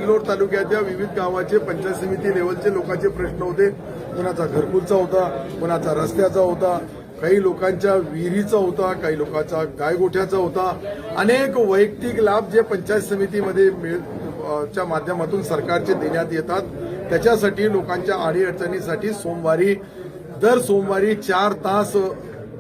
सिल्लोड तालुक्याच्या विविध गावाचे पंचायत समिती लेवलचे लोकांचे प्रश्न होते. कोणाचा घरकुलचा होता, कोणाचा रस्त्याचा होता, काही लोकांच्या विहिरीचा होता, काही लोकांचा गायगोठ्याचा होता. अनेक वैयक्तिक लाभ जे पंचायत समितीमध्ये च्या माध्यमातून सरकारचे देण्यात येतात, त्याच्यासाठी लोकांच्या अडीअडचणीसाठी दर सोमवारी 4 तास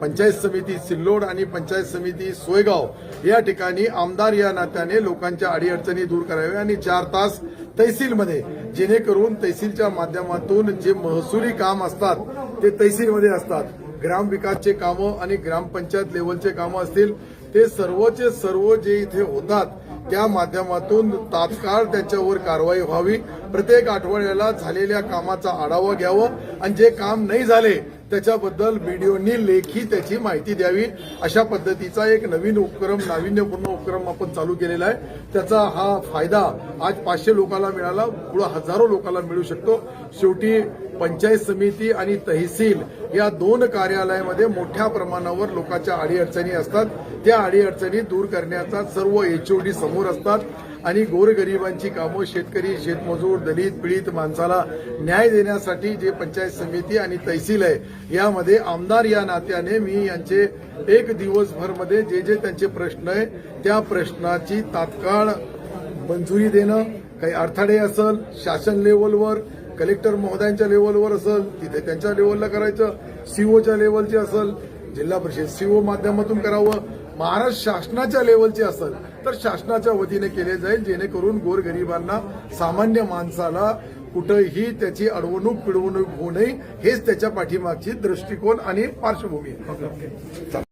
पंचायत समिती सिल्लोड आणि पंचायत समिती सोयगाव या ठिकाणी आमदार या नात्याने लोकांच्या अडीअडचणी दूर कराव्या आणि 4 तास तहसीलमध्ये, जेणेकरून तहसीलच्या माध्यमातून जे महसुली काम असतात ते तहसीलमध्ये असतात. ग्रामविकासचे कामं आणि ग्रामपंचायत लेवलचे कामं असतील, ते सर्वचे सर्व जे इथे होतात त्या माध्यमातून तात्काळ त्याच्यावर कारवाई व्हावी. प्रत्येक आठवड्याला झालेल्या कामाचा आढावा घ्यावं आणि जे काम नाही झाले त्याच्याबद्दल बीडीओनी लेखी त्याची माहिती द्यावी. अशा पद्धतीचा एक नवीन उपक्रम, नाविन्यपूर्ण उपक्रम आपण चालू केलेला आहे. त्याचा हा फायदा आज 500 लोकांना मिळाला, पुढे हजारो लोकांना मिळू शकतो. शेवटी पंचायत समिती आणि तहसील या 2 कार्यालयामध्ये मोठ्या प्रमाणावर लोकांच्या अडीअडचणी असतात. त्या अडीअडचणी दूर करण्याचा सर्व एचओडी समोर असतात आणि गोरगरिबांची कामं, शेतकरी, शेतमजूर, दलित, पीडित माणसाला न्याय देण्यासाठी जे पंचायत समिती आणि तहसील आहे यामध्ये आमदार या नात्याने मी यांचे एक दिवसभरमध्ये जे जे त्यांचे प्रश्न आहे त्या प्रश्नाची तात्काळ मंजुरी देणं, काही अडथळे असेल शासन लेवलवर, कलेक्टर महोदयांच्या लेवलवर असेल तिथे त्यांच्या लेवलला करायचं, सीओच्या लेवलचे असेल जिल्हा परिषद सीओ माध्यमातून करावं, महाराष्ट्र शासनाच्या लेवलचे असेल तर शासनाच्या वतीने केले जाईल, जेणेकरून गोरगरिबांना, सामान्य माणसाला कुठेही त्याची पिडवणूक होऊ नये. हेच त्याच्या पाठीमागची दृष्टिकोन आणि पार्श्वभूमी आहे.